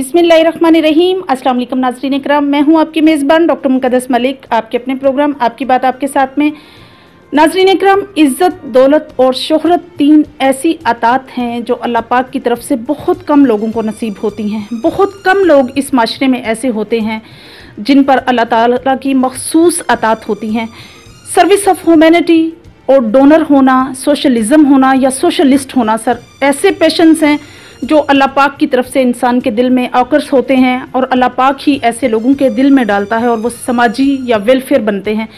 बिस्मिल्लाहिर्रहमानिर्रहीम। अस्सलाम वालेकुम नाज़रीन इकराम, मैं हूं आपकी मेज़बान डॉक्टर मुक़द्दस मलिक, आपके अपने प्रोग्राम आपकी बात आपके साथ में। नाज़रीन इकराम, इज़्ज़त, दौलत और शोहरत तीन ऐसी अतात हैं जो अल्लाह पाक की तरफ से बहुत कम लोगों को नसीब होती हैं। बहुत कम लोग इस माशरे में ऐसे होते हैं जिन पर अल्लाह ताला की मखसूस अतात होती हैं। सर्विस ऑफ ह्यूमैनिटी और डोनर होना, सोशलिज़म होना या सोशलिस्ट होना, सर ऐसे पैशंस हैं जो अल्लाह पाक की तरफ से इंसान के दिल में आकर्ष होते हैं और अल्लाह पाक ही ऐसे लोगों के दिल में डालता है और वो समाजी या वेलफेयर बनते हैं।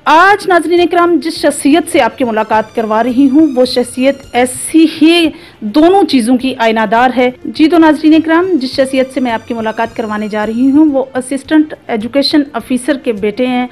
आज नाज़रीन इकराम, जिस शख्सियत से आपकी मुलाकात करवा रही हूँ वो शख्सियत ऐसी ही दोनों चीज़ों की आयनादार है। जी तो नाज़रीन इकराम, जिस शख्सियत से मैं आपकी मुलाकात करवाने जा रही हूँ वो असिस्टेंट एजुकेशन ऑफिसर के बेटे हैं,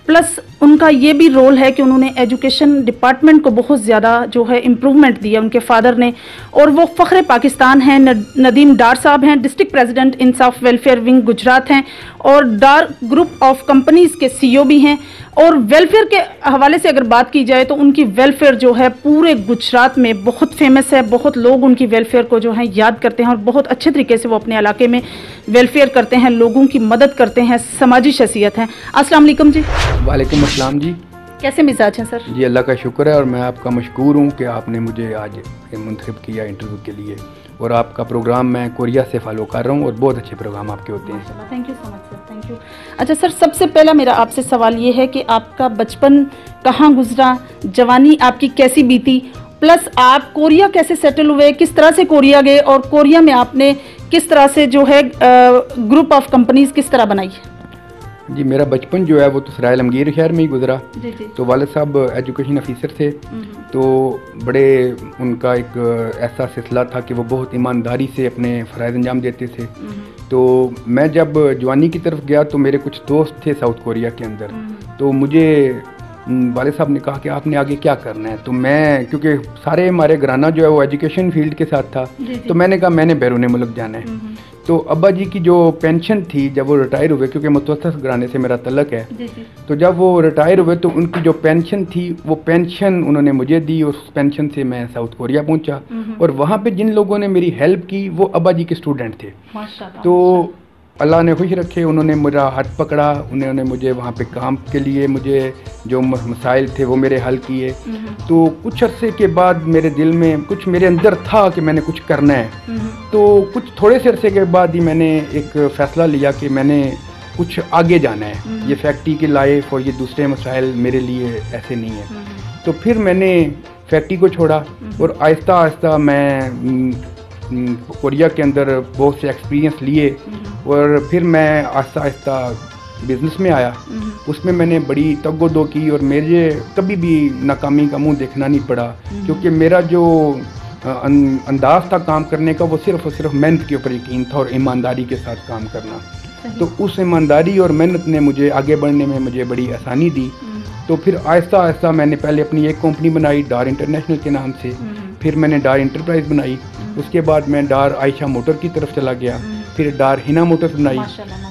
प्लस उनका ये भी रोल है कि उन्होंने एजुकेशन डिपार्टमेंट को बहुत ज़्यादा जो है इम्प्रूवमेंट दिया उनके फादर ने, और वो फ़ख्र पाकिस्तान हैं। नदीम डार साहब हैं, डिस्ट्रिक्ट प्रेसिडेंट इंसाफ वेलफेयर विंग गुजरात हैं और डार ग्रुप ऑफ कंपनीज़ के सीईओ भी हैं। और वेलफेयर के हवाले से अगर बात की जाए तो उनकी वेलफेयर जो है पूरे गुजरात में बहुत फेमस है। बहुत लोग उनकी वेलफेयर को जो है याद करते हैं और बहुत अच्छे तरीके से वो अपने इलाके में वेलफेयर करते हैं, लोगों की मदद करते हैं, समाजी शख्सियत हैं। अस्सलाम वालेकुम जी। वालेकुम अस्सलाम जी। कैसे मिजाज हैं सर? जी अल्लाह का शुक्र है और मैं आपका मशकूर हूँ कि आपने मुझे आज मुंतखब किया इंटरव्यू के लिए। और आपका प्रोग्राम मैं कोरिया से फॉलो कर रहा हूँ और बहुत अच्छे प्रोग्राम आपके होते हैं। Thank you so much sir, thank you. अच्छा सर, सबसे पहला मेरा आपसे सवाल ये है कि आपका बचपन कहाँ गुजरा, जवानी आपकी कैसी बीती, प्लस आप कोरिया कैसे सेटल हुए, किस तरह से कोरिया गए और कोरिया में आपने किस तरह से जो है ग्रुप ऑफ कंपनीज किस तरह बनाई? जी मेरा बचपन जो है वो तो सराय आलमगीर शहर में ही गुजरा। जी जी। तो वालिद साहब एजुकेशन ऑफिसर थे, तो बड़े उनका एक ऐसा सिलसिला था कि वो बहुत ईमानदारी से अपने फ़राइज़ अंजाम देते थे। तो मैं जब जवानी की तरफ गया तो मेरे कुछ दोस्त थे साउथ कोरिया के अंदर, तो मुझे वालिद साहब ने कहा कि आपने आगे क्या करना है। तो मैं, क्योंकि सारे हमारे घराना जो है वो एजुकेशन फील्ड के साथ था, तो मैंने कहा मैंने बैरून मुल्क जाना है। तो अब्बा जी की जो पेंशन थी जब वो रिटायर हुए, क्योंकि मुतवस्सित घराने से मेरा तल्लक है, तो जब वो रिटायर हुए तो उनकी जो पेंशन थी वो पेंशन उन्होंने मुझे दी और उस पेंशन से मैं साउथ कोरिया पहुंचा। और वहाँ पे जिन लोगों ने मेरी हेल्प की वो अब्बा जी के स्टूडेंट थे। तो अल्लाह ने खुश रखे, उन्होंने मेरा हाथ पकड़ा, उन्होंने मुझे वहाँ पे काम के लिए मुझे जो मसाइल थे वो मेरे हल किए। तो कुछ अरसे के बाद मेरे दिल में कुछ मेरे अंदर था कि मैंने कुछ करना है। तो कुछ थोड़े से अरसे के बाद ही मैंने एक फ़ैसला लिया कि मैंने कुछ आगे जाना है। ये फैक्ट्री की लाइफ और ये दूसरे मसाइल मेरे लिए ऐसे नहीं है। तो फिर मैंने फैक्ट्री को छोड़ा और आहिस्ता आहिस्ता मैं कोरिया के अंदर बहुत से एक्सपीरियंस लिए और फिर मैं आहिस्ता आहिस्ता बिज़नेस में आया। उसमें मैंने बड़ी तगोदो की और मेरे कभी भी नाकामी का मुंह देखना नहीं पड़ा, क्योंकि मेरा जो अंदाज था काम करने का वो सिर्फ और सिर्फ मेहनत के ऊपर यकीन था और ईमानदारी के साथ काम करना। तो उस ईमानदारी और मेहनत ने मुझे आगे बढ़ने में मुझे बड़ी आसानी दी। तो फिर आहिस्ता आहिस्ता मैंने पहले अपनी एक कंपनी बनाई डार इंटरनेशनल के नाम से, फिर मैंने डार इंटरप्राइज बनाई, उसके बाद मैं डार आयशा मोटर की तरफ चला गया, फिर डार हिना मोटर्स बनाई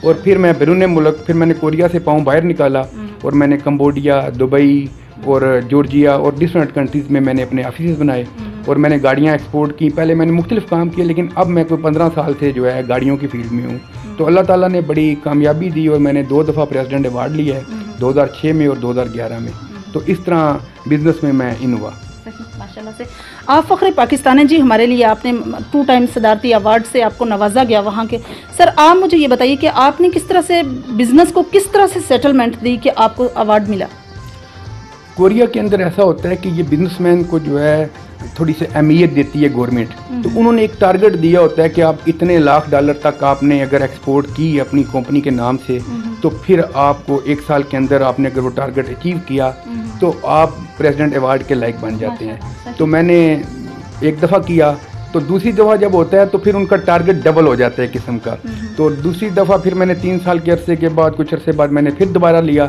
और फिर मैं बैरून मुल्क, फिर मैंने कोरिया से पाँव बाहर निकाला और मैंने कंबोडिया, दुबई और जॉर्जिया और डिफरेंट कंट्रीज़ में मैंने अपने ऑफिस बनाए और मैंने गाड़ियाँ एक्सपोर्ट की। पहले मैंने मुख्तलिफ काम किए, लेकिन अब मैं कोई 15 साल से जो है गाड़ियों की फील्ड में हूँ। तो अल्लाह ताला ने बड़ी कामयाबी दी और मैंने 2 दफ़ा प्रेसिडेंट अवार्ड लिया है, 2006 में और 2011 में। तो इस तरह बिज़नेस में मैं इन हुआ। माशाल्लाह से आप फ़ख्र पाकिस्तान हैं जी, हमारे लिए आपने 2 टाइम सदारती अवार्ड से आपको नवाजा गया वहाँ के। सर आप मुझे ये बताइए कि आपने किस तरह से बिज़नेस को किस तरह से सेटलमेंट दी कि आपको अवार्ड मिला? कोरिया के अंदर ऐसा होता है कि ये बिजनेसमैन को जो है थोड़ी सी अहमियत देती है गवर्नमेंट। तो उन्होंने एक टारगेट दिया होता है कि आप इतने लाख डॉलर तक आपने अगर एक्सपोर्ट की अपनी कंपनी के नाम से, तो फिर आपको 1 साल के अंदर आपने अगर वो टारगेट अचीव किया तो आप प्रेसिडेंट अवार्ड के लायक बन जाते हैं। तो मैंने एक दफ़ा किया, तो दूसरी दफ़ा जब होता है तो फिर उनका टारगेट डबल हो जाता है किस्म का। तो दूसरी दफ़ा फिर मैंने 3 साल के अरसे के बाद, कुछ अरसे बाद मैंने फिर दोबारा लिया।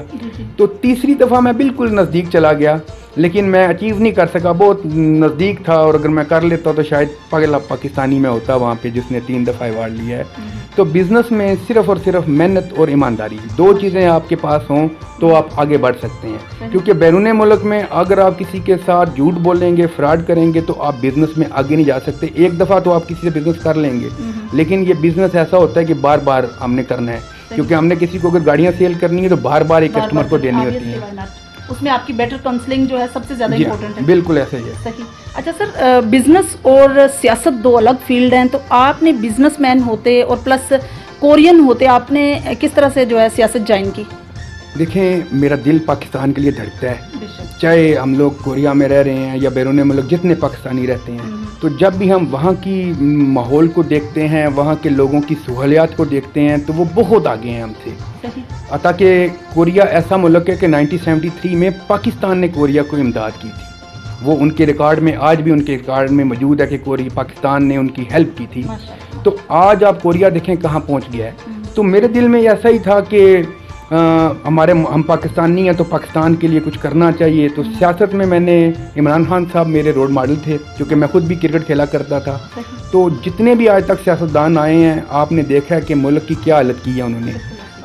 तो तीसरी दफ़ा मैं बिल्कुल नज़दीक चला गया, लेकिन मैं अचीव नहीं कर सका, बहुत नज़दीक था और अगर मैं कर लेता तो शायद पगला पाकिस्तानी में होता वहाँ पे जिसने 3 दफ़ा अवार्ड लिया है। तो बिज़नेस में सिर्फ़ और सिर्फ मेहनत और ईमानदारी, दो चीज़ें आपके पास हों तो आप आगे बढ़ सकते हैं। क्योंकि बैरून मुल्क में अगर आप किसी के साथ झूठ बोलेंगे, फ्रॉड करेंगे, तो आप बिज़नेस में आगे नहीं जा सकते। एक दफ़ा तो आप किसी से बिज़नेस कर लेंगे, लेकिन ये बिज़नेस ऐसा होता है कि बार बार हमने करना है। क्योंकि हमने किसी को अगर गाड़ियाँ सेल करनी है तो बार बार एक कस्टमर को देनी होती है। उसमें आपकी बेटर काउंसलिंग जो है सबसे ज़्यादा इम्पोर्टेंट है। बिल्कुल ऐसा ही है। सही। अच्छा सर, बिजनेस और सियासत दो अलग फील्ड हैं, तो आपने बिजनेसमैन होते और प्लस कोरियन होते आपने किस तरह से जो है सियासत ज्वाइन की? देखें, मेरा दिल पाकिस्तान के लिए धड़कता है, चाहे हम लोग कोरिया में रह रहे हैं या बैरून मुल्क जितने पाकिस्तानी रहते हैं। तो जब भी हम वहाँ की माहौल को देखते हैं, वहाँ के लोगों की सहूलियात को देखते हैं, तो वो बहुत आगे हैं हमसे। अतः कि कोरिया ऐसा मुल्क है कि 1973 में पाकिस्तान ने कोरिया को इमदाद की थी। वो उनके रिकॉर्ड में, आज भी उनके रिकॉर्ड में मौजूद है कि कोरिया पाकिस्तान ने उनकी हेल्प की थी। तो आज आप कोरिया देखें कहाँ पहुँच गया है। तो मेरे दिल में ऐसा ही था कि हम पाकिस्तानी हैं तो पाकिस्तान के लिए कुछ करना चाहिए। तो सियासत में मैंने, इमरान खान साहब मेरे रोल मॉडल थे, क्योंकि मैं खुद भी क्रिकेट खेला करता था। तो जितने भी आज तक सियासतदान आए हैं, आपने देखा है कि मुल्क की क्या हालत की है उन्होंने।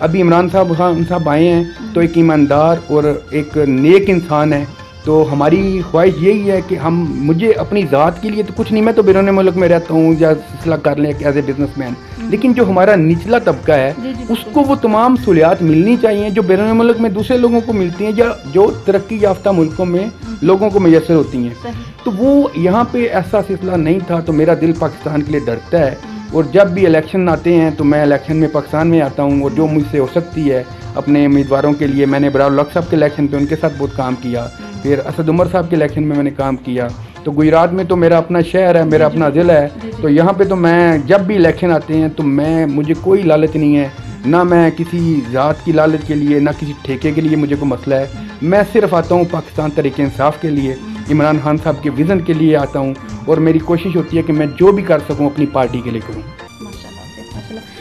अभी इमरान साहब आए हैं तो एक ईमानदार और एक नेक इंसान है। तो हमारी ख्वाहिश यही है कि मुझे अपनी ज़ात के लिए तो कुछ नहीं, मैं तो बैरून मुल्क में रहता हूँ या सिलसिला कर लें एज ए बिजनेसमैन, लेकिन जो हमारा निचला तबका है उसको वो तमाम सहूलियात मिलनी चाहिए जो बैरून मुल्क में दूसरे लोगों को मिलती हैं या जो तरक्की याफ्ता मुल्कों में लोगों को मैसर होती हैं। तो वो यहाँ पे ऐसा सिलसिला नहीं था। तो मेरा दिल पाकिस्तान के लिए धड़कता है, और जब भी इलेक्शन आते हैं तो मैं इलेक्शन में पाकिस्तान में आता हूँ, और जो मुझसे हो सकती है अपने उम्मीदवारों के लिए, मैंने बराउल हक साहब के इलेक्शन पे उनके साथ बहुत काम किया, फिर असद उमर साहब के इलेक्शन में मैंने काम किया। तो गुजरात में तो मेरा अपना शहर है, मेरा अपना ज़िला है। तो यहाँ पे तो मैं जब भी इलेक्शन आते हैं तो मुझे कोई लालच नहीं है, ना मैं किसी ज़ात की लालच के लिए, ना किसी ठेके के लिए मुझे कोई मसला है। मैं सिर्फ आता हूँ पाकिस्तान तरीके इंसाफ के लिए, इमरान खान साहब के विज़न के लिए आता हूँ, और मेरी कोशिश होती है कि मैं जो भी कर सकूँ अपनी पार्टी के लिए करूँ।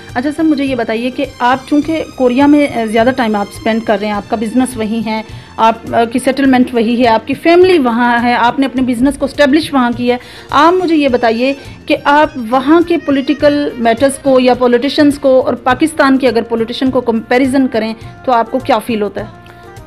अच्छा सर, मुझे ये बताइए कि आप चूँकि कोरिया में ज़्यादा टाइम आप स्पेंड कर रहे हैं, आपका बिज़नेस वहीं है, आपकी सेटलमेंट वही है, आपकी फैमिली वहाँ है, आपने अपने बिज़नेस को स्टैब्लिश वहाँ की है। आप मुझे ये बताइए कि आप वहाँ के पॉलिटिकल मैटर्स को या पॉलिटिशियंस को और पाकिस्तान के अगर पॉलिटिशियन को कंपैरिजन करें तो आपको क्या फील होता है?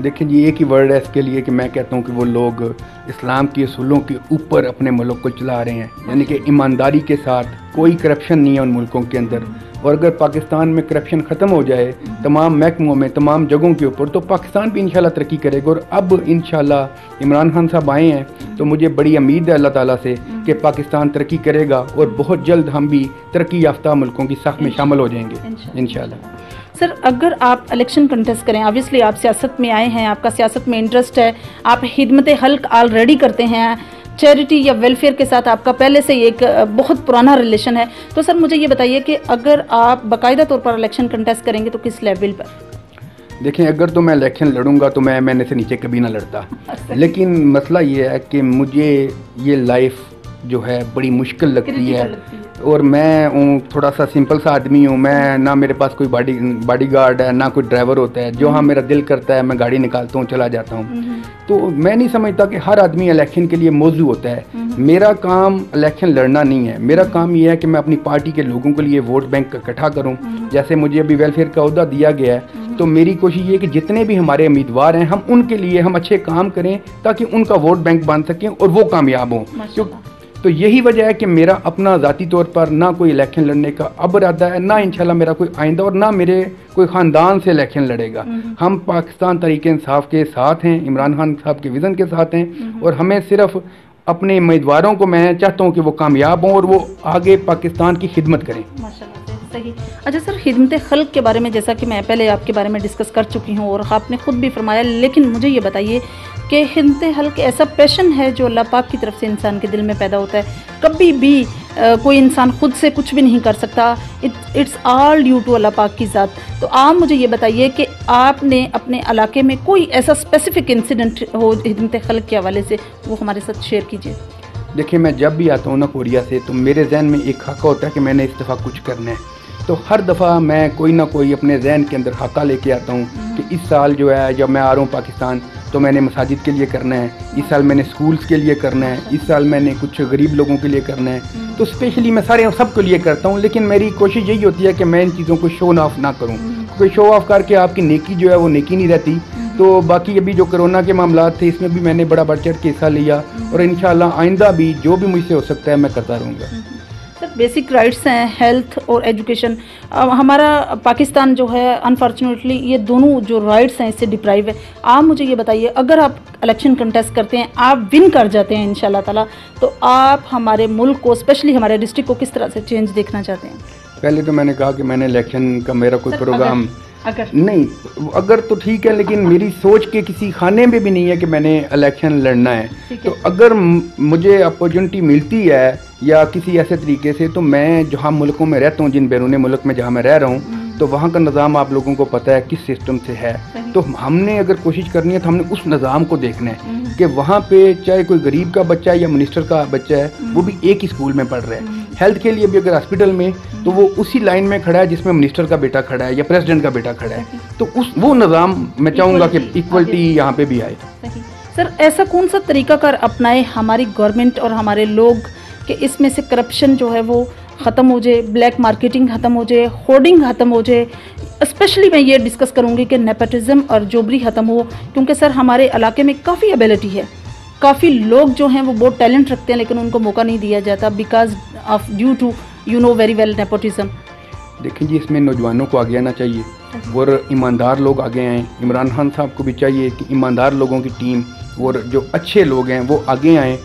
देखिए जी, एक ही वर्ड है इसके लिए कि मैं कहता हूँ कि वो लोग इस्लाम के असूलों के ऊपर अपने मुल्क को चला रहे हैं, यानी कि ईमानदारी के साथ। कोई करप्शन नहीं है उन मुल्कों के अंदर। और अगर पाकिस्तान में करप्शन ख़त्म हो जाए तमाम महकमों में, तमाम जगहों के ऊपर, तो पाकिस्तान भी इंशाल्लाह तरक्की करेगा। और अब इंशाल्लाह इमरान खान साहब आए हैं तो मुझे बड़ी उम्मीद है अल्लाह ताला से कि पाकिस्तान तरक्की करेगा, और बहुत जल्द हम भी तरक्की याफ्ता मुल्कों की साख में शामिल हो जाएंगे इंशाल्लाह। सर, अगर आप इलेक्शन कंटेस्ट करें, ऑब्वियसली आप सियासत में आए हैं, आपका सियासत में इंटरेस्ट है, आप खिदमत हल्क ऑलरेडी करते हैं, चैरिटी या वेलफेयर के साथ आपका पहले से एक बहुत पुराना रिलेशन है। तो सर मुझे ये बताइए कि अगर आप बाकायदा तौर पर इलेक्शन कंटेस्ट करेंगे तो किस लेवल पर? देखें, अगर तो मैं इलेक्शन लड़ूंगा तो मैं मैंने से नीचे कभी ना लड़ता। लेकिन मसला ये है कि मुझे ये लाइफ जो है बड़ी मुश्किल लगती है, और मैं थोड़ा सा सिंपल सा आदमी हूँ। मैं ना मेरे पास कोई बॉडीगार्ड है, ना कोई ड्राइवर होता है। जो हाँ मेरा दिल करता है मैं गाड़ी निकालता हूँ, चला जाता हूँ। तो मैं नहीं समझता कि हर आदमी इलेक्शन के लिए मौजू होता है। मेरा काम इलेक्शन लड़ना नहीं है। मेरा काम ये है कि मैं अपनी पार्टी के लोगों के लिए वोट बैंक इकट्ठा करूँ। जैसे मुझे अभी वेलफेयर का ओहदा दिया गया है, तो मेरी कोशिश ये है कि जितने भी हमारे उम्मीदवार हैं हम उनके लिए हम अच्छे काम करें ताकि उनका वोट बैंक बन सकें और वो कामयाब हों। तो यही वजह है कि मेरा अपना ज़ाती तौर पर ना कोई इलेक्शन लड़ने का अब इरादा है, ना इंशाल्लाह मेरा कोई आइंदा, और ना मेरे कोई ख़ानदान से इलेक्शन लड़ेगा। हम पाकिस्तान तरीके इंसाफ के साथ हैं, इमरान खान साहब के विज़न के साथ हैं, और हमें सिर्फ अपने उम्मीदवारों को मैं चाहता हूँ कि वो कामयाब हों और वो आगे पाकिस्तान की खिदमत करें। सही। अच्छा सर, खिदमत खल्क के बारे में जैसा कि मैं पहले आपके बारे में डिस्कस कर चुकी हूँ और आपने ख़ुद भी फरमाया, लेकिन मुझे ये बताइए कि खिदमत खल्क ऐसा पैशन है जो अल्लाह पाक की तरफ से इंसान के दिल में पैदा होता है। कभी भी कोई इंसान खुद से कुछ भी नहीं कर सकता, it's all due to Allah पाक की ज़ात। तो आप मुझे ये बताइए कि आपने अपने इलाके में कोई ऐसा स्पेसिफिक इंसिडेंट हो खिदमत खल्क के हवाले से, वो हमारे साथ शेयर कीजिए। देखिए, मैं जब भी आता हूँ ना कोरिया से, तो मेरे जहन में एक खाका होता है कि मैंने इस दफ़ा कुछ करना है। तो हर दफ़ा मैं कोई ना कोई अपने जहन के अंदर खाका लेके आता हूँ कि इस साल जो है जब मैं आ रहा हूँ पाकिस्तान तो मैंने मसाजिद के लिए करना है, इस साल मैंने स्कूल्स के लिए करना है, इस साल मैंने कुछ गरीब लोगों के लिए करना है। तो स्पेशली मैं सारे सब के लिए करता हूँ, लेकिन मेरी कोशिश यही होती है कि मैं इन चीज़ों को शो ऑफ ना करूँ, क्योंकि शो ऑफ करके आपकी नेकी जो है वो नेकी नहीं रहती। तो बाकी अभी जो कोरोना के मामला थे इसमें भी मैंने बड़ा बढ़ चढ़ के हिस्सा लिया और इंशाल्लाह आइंदा भी जो भी मुझसे हो सकता है मैं करता रहूँगा। सर बेसिक राइट्स हैं, हेल्थ और एजुकेशन। हमारा पाकिस्तान जो है अनफॉर्चुनेटली ये दोनों जो राइट्स हैं इससे डिप्राइव है। आप मुझे ये बताइए, अगर आप इलेक्शन कंटेस्ट करते हैं, आप विन कर जाते हैं इंशाल्लाह ताला, तो आप हमारे मुल्क को, स्पेशली हमारे डिस्ट्रिक्ट को किस तरह से चेंज देखना चाहते हैं? पहले तो मैंने कहा कि मैंने इलेक्शन का मेरा कोई प्रोग्राम अगर नहीं, अगर तो ठीक है, लेकिन मेरी सोच के किसी खाने में भी नहीं है कि मैंने इलेक्शन लड़ना है। तो अगर मुझे अपॉर्चुनिटी मिलती है या किसी ऐसे तरीके से, तो मैं जहाँ मुल्कों में रहता हूँ, जिन बैरून मुल्क में जहाँ मैं रह रहा हूँ, तो वहाँ का निज़ाम आप लोगों को पता है किस सिस्टम से है। तो हमने अगर कोशिश करनी है तो हमने उस निज़ाम को देखना है कि वहाँ पे चाहे कोई गरीब का बच्चा है या मिनिस्टर का बच्चा है, वो भी एक ही स्कूल में पढ़ रहा है। हेल्थ के लिए भी अगर हॉस्पिटल में, तो वो उसी लाइन में खड़ा है जिसमें मिनिस्टर का बेटा खड़ा है या प्रेसिडेंट का बेटा खड़ा है। तो वो निज़ाम मैं चाहूँगा कि इक्वलिटी यहाँ पे भी आए। सर ऐसा कौन सा तरीकाकार अपनाए हमारी गवर्नमेंट और हमारे लोग कि इसमें से करप्शन जो है वो ख़त्म हो जाए, ब्लैक मार्केटिंग ख़त्म हो जाए, होर्डिंग ख़त्म हो जाए। स्पेशली मैं ये डिस्कस करूँगी कि नेपोटिज्म और जोबरी ख़त्म हो, क्योंकि सर हमारे इलाके में काफ़ी एबिलिटी है, काफ़ी लोग जो हैं वो बहुत टैलेंट रखते हैं, लेकिन उनको मौका नहीं दिया जाता because of due to you know very well nepotism. देखिए जी, इसमें नौजवानों को आगे आना चाहिए और ईमानदार लोग आगे आएँ। इमरान खान साहब को भी चाहिए कि ईमानदार लोगों की टीम और जो अच्छे लोग हैं वो आगे आएँ।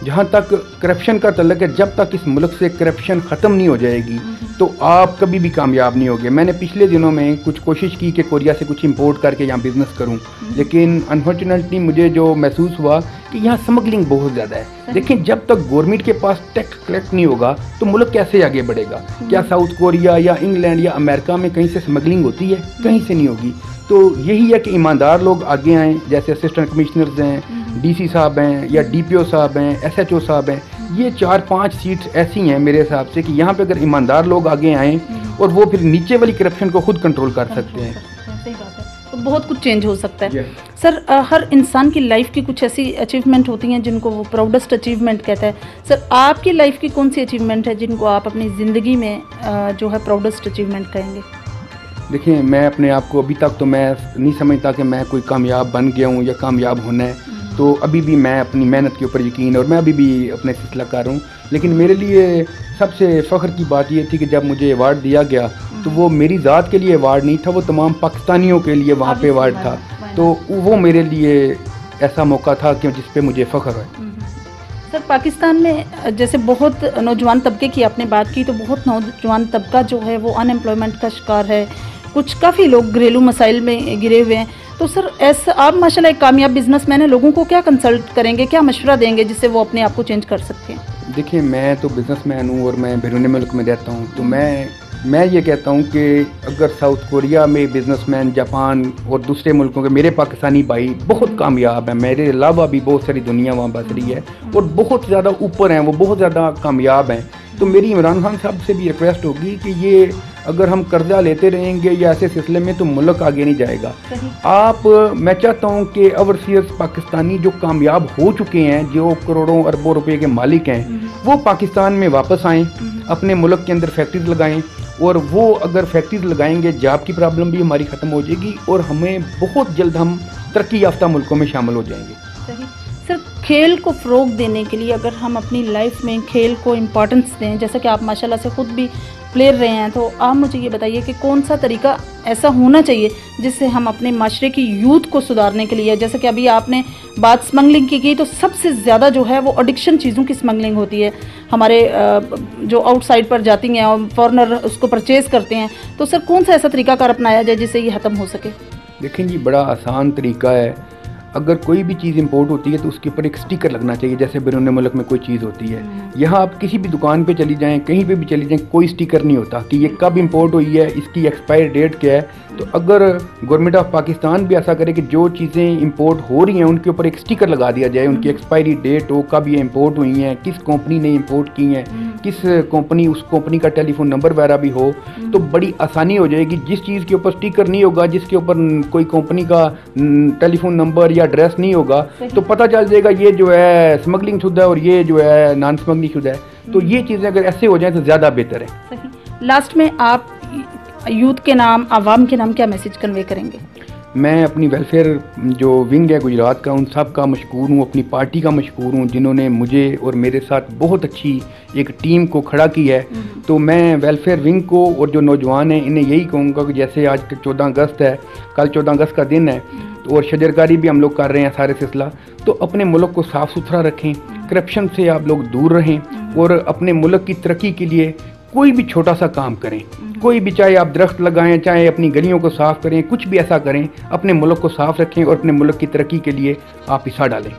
जहाँ तक करप्शन का तल्लक है, जब तक इस मुल्क से करप्शन ख़त्म नहीं हो जाएगी तो आप कभी भी कामयाब नहीं होगे। मैंने पिछले दिनों में कुछ कोशिश की कि कोरिया से कुछ इंपोर्ट करके यहाँ बिज़नेस करूँ, लेकिन अनफॉर्चुनेटली मुझे जो महसूस हुआ कि यहाँ स्मगलिंग बहुत ज़्यादा है। देखिए, जब तक गवर्नमेंट के पास टैक्स कलेक्ट नहीं होगा तो मुल्क कैसे आगे बढ़ेगा? क्या साउथ कोरिया या इंग्लैंड या अमेरिका में कहीं से स्मगलिंग होती है? कहीं से नहीं होगी। तो यही है कि ईमानदार लोग आगे आएँ, जैसे असिस्टेंट कमिश्नर्स हैं, डीसी साहब हैं या डीपीओ साहब हैं, एसएचओ साहब हैं। ये 4-5 सीट्स ऐसी हैं मेरे हिसाब से कि यहाँ पे अगर ईमानदार लोग आगे आएँ और वो फिर नीचे वाली करप्शन को खुद कंट्रोल कर सकते हैं। सही बात है, तो बहुत कुछ चेंज हो सकता है। सर हर इंसान की लाइफ की कुछ ऐसी अचीवमेंट होती हैं जिनको वो प्राउडेस्ट अचीवमेंट कहता है। सर आपकी लाइफ की कौन सी अचीवमेंट है जिनको आप अपनी ज़िंदगी में जो है प्राउडेस्ट अचीवमेंट कहेंगे? देखिए, मैं अपने आप को अभी तक तो मैं नहीं समझता कि मैं कोई कामयाब बन गया हूँ या कामयाब होना है। तो अभी भी मैं अपनी मेहनत के ऊपर यकीन और मैं अभी भी अपने सिलसिला कर रहा हूँ। लेकिन मेरे लिए सबसे फ़ख्र की बात ये थी कि जब मुझे अवार्ड दिया गया तो वो मेरी ज़ात के लिए अवार्ड नहीं था, वो तमाम पाकिस्तानियों के लिए वहाँ पे अवार्ड था। तो वो मेरे लिए ऐसा मौका था कि जिस पे मुझे फ़ख्र है। सर पाकिस्तान में जैसे बहुत नौजवान तबके की आपने बात की, तो बहुत नौजवान तबका जो है वो अनएम्प्लॉयमेंट का शिकार है, कुछ काफ़ी लोग घरेलू मसाइल में गिरे हुए हैं। तो सर ऐसा आप माशाल्लाह एक कामयाब बिजनेसमैन है, लोगों को क्या कंसल्ट करेंगे, क्या मशवरा देंगे जिससे वो अपने आप को चेंज कर सकते हैं? देखिए, मैं तो बिजनेसमैन हूँ और मैं बैरून मुल्क में रहता हूँ। तो मैं ये कहता हूँ कि अगर साउथ कोरिया में बिजनेसमैन, जापान और दूसरे मुल्कों के मेरे पाकिस्तानी भाई बहुत कामयाब हैं, मेरे अलावा भी बहुत सारी दुनिया वहाँ बस रही है और बहुत ज़्यादा ऊपर हैं, वो बहुत ज़्यादा कामयाब हैं। तो मेरी इमरान खान साहब से भी रिक्वेस्ट होगी कि ये अगर हम कर्जा लेते रहेंगे या ऐसे सिलसिले में तो मुल्क आगे नहीं जाएगा। मैं चाहता हूँ कि ओवरसीयर्स पाकिस्तानी जो कामयाब हो चुके हैं, जो करोड़ों अरबों रुपए के मालिक हैं, वो पाकिस्तान में वापस आएँ, अपने मुल्क के अंदर फैक्ट्रीज लगाएं और वो अगर फैक्ट्रीज लगाएंगे जॉब की प्रॉब्लम भी हमारी ख़त्म हो जाएगी और हमें बहुत जल्द हम तरक्की याफ्ता मुल्कों में शामिल हो जाएंगे। सर खेल को फ़रोग देने के लिए अगर हम अपनी लाइफ में खेल को इम्पोर्टेंस दें, जैसा कि आप माशाल्लाह से ख़ुद भी प्लेयर रहे हैं, तो आप मुझे ये बताइए कि कौन सा तरीका ऐसा होना चाहिए जिससे हम अपने माशरे की यूथ को सुधारने के लिए, जैसे कि अभी आपने बात स्मगलिंग की तो सबसे ज़्यादा जो है वो एडिक्शन चीज़ों की स्मगलिंग होती है, हमारे जो आउटसाइड पर जाती हैं और फॉरनर उसको परचेज़ करते हैं। तो सर कौन सा ऐसा तरीकाकार अपनाया जाए जिससे ये ख़त्म हो सके? देखें जी, बड़ा आसान तरीका है। अगर कोई भी चीज़ इंपोर्ट होती है तो उसके ऊपर एक स्टिकर लगना चाहिए, जैसे बैरून मुल्क में कोई चीज़ होती है। यहाँ आप किसी भी दुकान पे चली जाएं, कहीं पे भी चली जाएं, कोई स्टिकर नहीं होता कि ये कब इंपोर्ट हुई है, इसकी एक्सपायर डेट क्या है। तो अगर गवर्नमेंट ऑफ पाकिस्तान भी ऐसा करे कि जो चीज़ें इंपोर्ट हो रही हैं उनके ऊपर एक स्टिकर लगा दिया जाए, उनकी एक्सपायरी डेट हो, कब ये इंपोर्ट हुई हैं, किस कंपनी ने इंपोर्ट की हैं, किस कंपनी, उस कंपनी का टेलीफोन नंबर वगैरह भी हो तो बड़ी आसानी हो जाएगी। जिस चीज़ के ऊपर स्टिकर नहीं होगा, जिसके ऊपर कोई कंपनी का टेलीफोन नंबर या एड्रेस नहीं होगा, तो पता चल जाएगा ये जो है स्मगलिंग शुदा है और ये जो है नॉन स्मगलिंग शुदा है। तो ये चीज़ें अगर ऐसे हो जाए तो ज़्यादा बेहतर है। लास्ट में आप यूथ के नाम, आवाम के नाम क्या मैसेज कन्वे करेंगे? मैं अपनी वेलफेयर जो विंग है गुजरात का, उन सब का मशकूर हूँ, अपनी पार्टी का मशकूर हूँ जिन्होंने मुझे और मेरे साथ बहुत अच्छी एक टीम को खड़ा किया है। तो मैं वेलफेयर विंग को और जो नौजवान हैं इन्हें यही कहूँगा कि जैसे आज 14 अगस्त है, कल 14 अगस्त का दिन है, तो और शजरकारी भी हम लोग कर रहे हैं सारे सिलसिला, तो अपने मुल्क को साफ़ सुथरा रखें, करप्शन से आप लोग दूर रहें और अपने मुल्क की तरक्की के लिए कोई भी छोटा सा काम करें। कोई भी, चाहे आप दरख्त लगाएं, चाहे अपनी गलियों को साफ़ करें, कुछ भी ऐसा करें, अपने मुल्क को साफ़ रखें और अपने मुल्क की तरक्की के लिए आप हिस्सा डालें।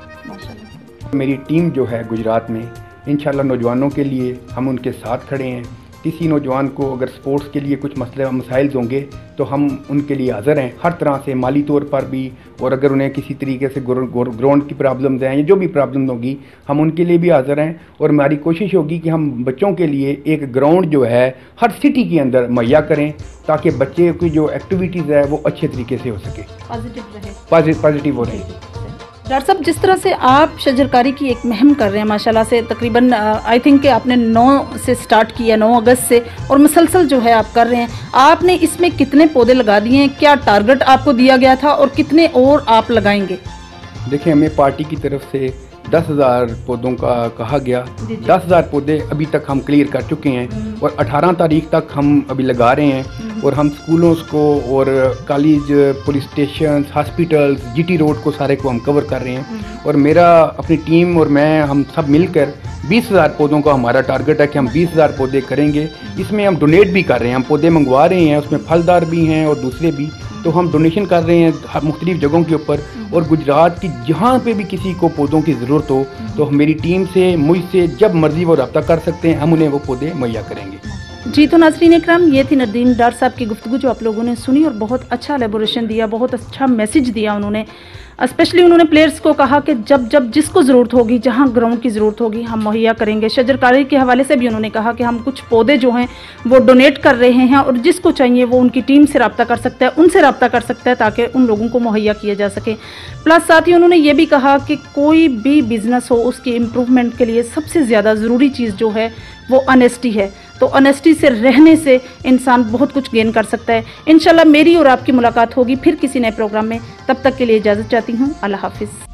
मेरी टीम जो है गुजरात में, इंशाल्लाह नौजवानों के लिए हम उनके साथ खड़े हैं। किसी नौजवान को अगर स्पोर्ट्स के लिए कुछ मसले मसाइल होंगे तो हम उनके लिए हाज़िर हैं हर तरह से, माली तौर पर भी, और अगर उन्हें किसी तरीके से ग्राउंड की प्रॉब्लम्स हैं या जो भी प्रॉब्लम होगी हम उनके लिए भी हाज़िर हैं। और हमारी कोशिश होगी कि हम बच्चों के लिए एक ग्राउंड जो है हर सिटी के अंदर मुहैया करें ताकि बच्चे की जो एक्टिविटीज़ है वो अच्छे तरीके से हो सके, पॉजिटिव हो रहे। डॉक्टर साहब, जिस तरह से आप शजरकारी की एक मुहिम कर रहे हैं माशाल्लाह से, तकरीबन आई थिंक कि आपने 9 से स्टार्ट किया, 9 अगस्त से, और मुसलसल जो है आप कर रहे हैं, आपने इसमें कितने पौधे लगा दिए हैं? क्या टारगेट आपको दिया गया था और कितने और आप लगाएंगे? देखिए, हमें पार्टी की तरफ से 10,000 पौधों का कहा गया। 10,000 पौधे अभी तक हम क्लियर कर चुके हैं और 18 तारीख तक हम अभी लगा रहे हैं। और हम स्कूलों को और college, police station, hospitals, GT road को सारे को हम कवर कर रहे हैं। और मेरा, अपनी टीम और मैं, हम सब मिलकर 20,000 पौधों का हमारा टारगेट है कि हम 20,000 पौधे करेंगे। इसमें हम डोनेट भी कर रहे हैं, हम पौधे मंगवा रहे हैं, उसमें फलदार भी हैं और दूसरे भी, तो हम डोनेशन कर रहे हैं मुख्तलिफ जगहों के ऊपर। और गुजरात की जहाँ पे भी किसी को पौधों की ज़रूरत हो तो मेरी टीम से, मुझसे जब मर्जी वो रब्ता कर सकते हैं, हम उन्हें वो पौधे मुहैया करेंगे। जी, तो नाज़रीन इकराम, ये थी नदीम डार साहब की गुफ्तगू जो आप लोगों ने सुनी और बहुत अच्छा एलेबोरेशन दिया, बहुत अच्छा मैसेज दिया उन्होंने। स्पेशली उन्होंने प्लेयर्स को कहा कि जब जब जिसको ज़रूरत होगी, जहां ग्राउंड की ज़रूरत होगी, हम मुहैया करेंगे। शजरकारी के हवाले से भी उन्होंने कहा कि हम कुछ पौधे जो हैं वो डोनेट कर रहे हैं और जिसको चाहिए वो उनकी टीम से रब्ता कर सकता है, उनसे रब्ता कर सकता है ताकि उन लोगों को मुहैया किया जा सके। प्लस साथ ही उन्होंने ये भी कहा कि कोई भी बिज़नेस हो, उसकी इम्प्रूवमेंट के लिए सबसे ज़्यादा ज़रूरी चीज़ जो है वो ऑनेस्टी है। तो ऑनेस्टी से रहने से इंसान बहुत कुछ गेन कर सकता है। इंशाल्लाह मेरी और आपकी मुलाकात होगी फिर किसी नए प्रोग्राम में। तब तक के लिए इजाज़त चाहती हूँ। अल्लाह हाफिज़।